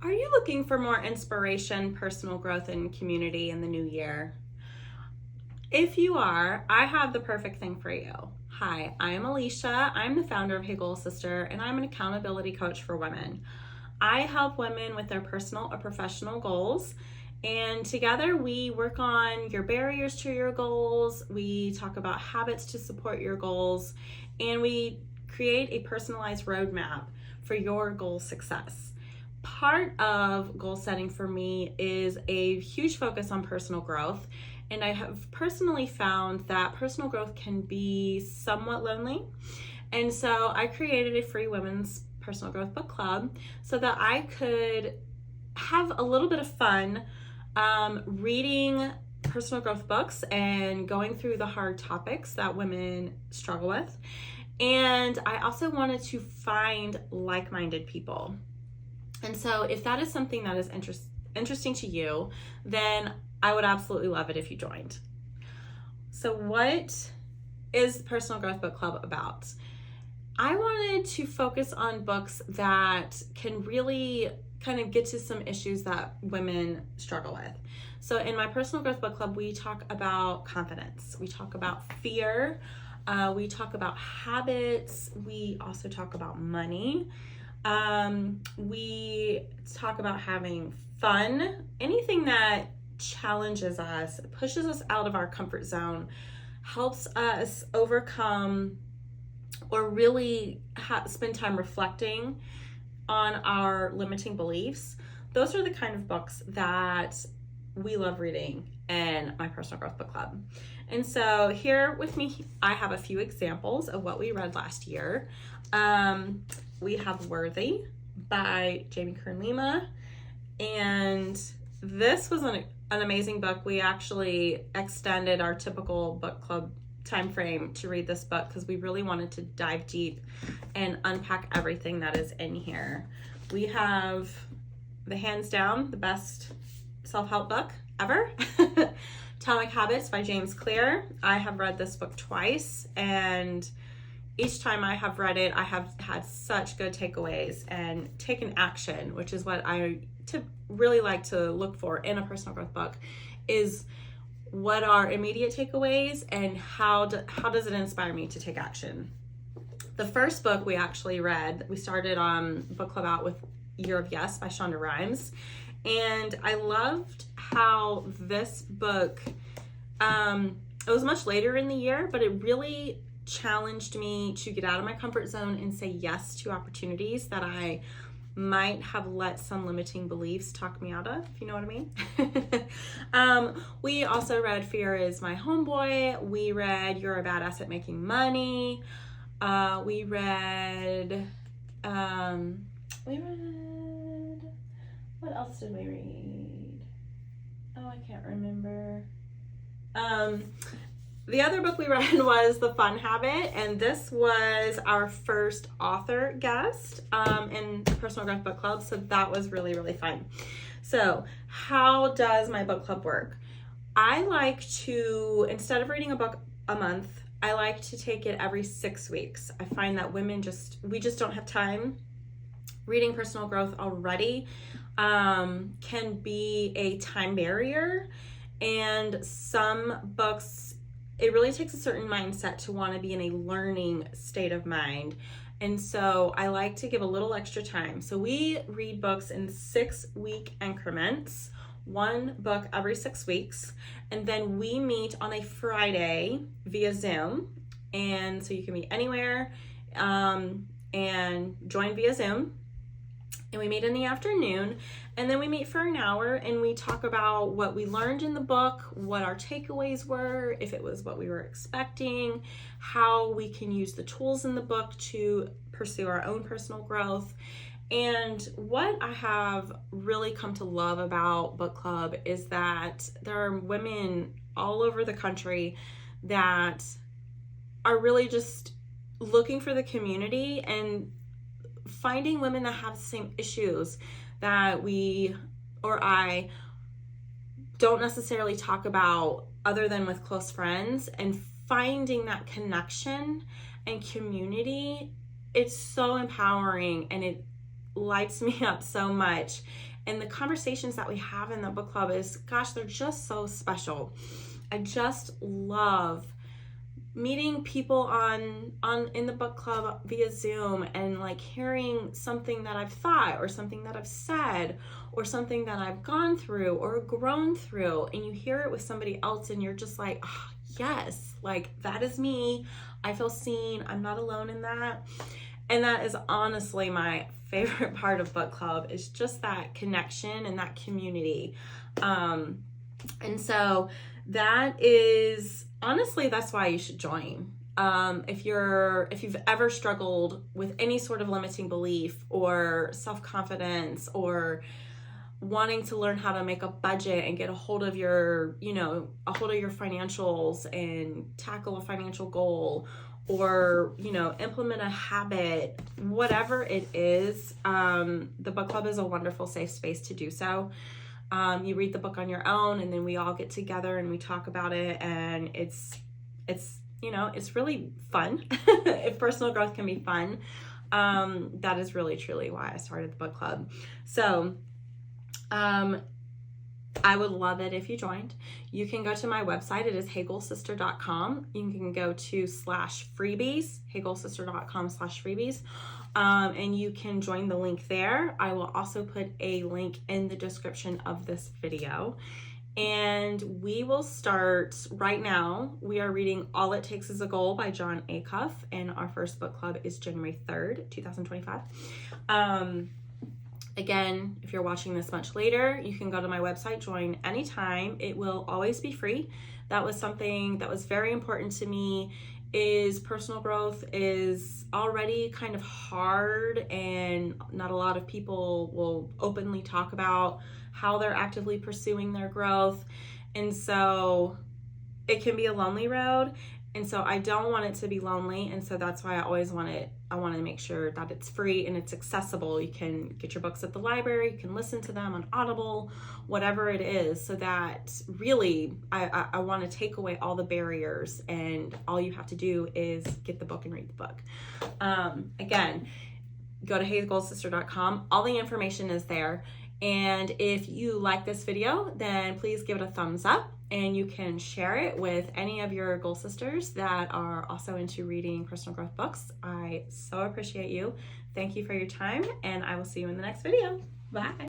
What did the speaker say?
Are you looking for more inspiration, personal growth, and community in the new year? If you are, I have the perfect thing for you. Hi, I am Alicia. I'm the founder of Hey Goal Sister, and I'm an accountability coach for women. I help women with their personal or professional goals, and together we work on your barriers to your goals. We talk about habits to support your goals, and we create a personalized roadmap for your goal success. Part of goal setting for me is a huge focus on personal growth, and I have personally found that personal growth can be somewhat lonely. And so I created a free women's personal growth book club so that I could have a little bit of fun reading personal growth books and going through the hard topics that women struggle with. And I also wanted to find like-minded people. And so if that is something that is interesting to you, then I would absolutely love it if you joined. So what is Personal Growth Book Club about? I wanted to focus on books that can really kind of get to some issues that women struggle with. So in my Personal Growth Book Club, we talk about confidence. We talk about fear. We talk about habits. We also talk about money. We talk about having fun, anything that challenges us, pushes us out of our comfort zone, helps us overcome or really spend time reflecting on our limiting beliefs. Those are the kind of books that we love reading in my Personal Growth Book Club. And so here with me, I have a few examples of what we read last year. We have Worthy by Jamie Kern Lima, and this was an amazing book. We actually extended our typical book club time frame to read this book because we really wanted to dive deep and unpack everything that is in here. We have hands down the best self-help book ever, Atomic Habits by James Clear. I have read this book twice, and each time I have read it, I have had such good takeaways and taken action, which is what I really like to look for in a personal growth book, is what are immediate takeaways and how does it inspire me to take action. The first book we actually read, we started on Book Club out with Year of Yes by Shonda Rhimes, and I loved how this book, it was much later in the year, but it really challenged me to get out of my comfort zone and say yes to opportunities that I might have let some limiting beliefs talk me out of, if you know what I mean. We also read Fear is My Homeboy. We read You're a Badass at Making Money. We read, what else did we read? Oh, I can't remember. The other book we read was The Fun Habit, and this was our first author guest in the Personal Growth Book Club, so that was really, really fun. So how does my book club work? I like to, instead of reading a book a month, I like to take it every 6 weeks. I find that women we just don't have time. Reading personal growth already can be a time barrier, and some books, it really takes a certain mindset to want to be in a learning state of mind. And so I like to give a little extra time. So we read books in 6-week increments, one book every 6 weeks. And then we meet on a Friday via Zoom. And so you can meet anywhere and join via Zoom. And we meet in the afternoon, and then we meet for an hour and we talk about what we learned in the book, what our takeaways were, if it was what we were expecting, how we can use the tools in the book to pursue our own personal growth. And what I have really come to love about Book Club is that there are women all over the country that are really just looking for the community and finding women that have the same issues that we or I don't necessarily talk about other than with close friends, and finding that connection and community. It's so empowering, and lights me up so much. And the conversations that we have in the book club is, gosh, they're just so special. I just love meeting people in the book club via Zoom and like hearing something that I've thought or something that I've said or something that I've gone through or grown through, and you hear it with somebody else and you're just like, oh, yes, like that is me. I feel seen. I'm not alone in that. And that is honestly my favorite part of book club, is just that connection and that community. And so that is, honestly, that's why you should join. If you've ever struggled with any sort of limiting belief or self-confidence or wanting to learn how to make a budget and get a hold of your financials and tackle a financial goal, or, implement a habit, whatever it is, the book club is a wonderful, safe space to do so. You read the book on your own, and then we all get together and we talk about it, and it's really fun. If personal growth can be fun, that is really truly why I started the book club. So I would love it if you joined. You can go to my website. It is heygoalsister.com. You can go to /freebies, heygoalsister.com/freebies. And you can join the link there. I will also put a link in the description of this video. And we will start right now. We are reading All It Takes Is a Goal by Jon Acuff, and our first book club is January 3rd, 2025. Again, if you're watching this much later, you can go to my website, join anytime. It will always be free. That was something that was very important to me. Is personal growth is already kind of hard, and not a lot of people will openly talk about how they're actively pursuing their growth. And so it can be a lonely road. And so I don't want it to be lonely. And so that's why I want to make sure that it's free and it's accessible. You can get your books at the library, you can listen to them on Audible, whatever it is, so that really I want to take away all the barriers, and all you have to do is get the book and read the book. Again, go to heygoalsister.com. All the information is there. And if you like this video, then please give it a thumbs up, and you can share it with any of your goal sisters that are also into reading personal growth books. I so appreciate you. Thank you for your time, and I will see you in the next video. Bye.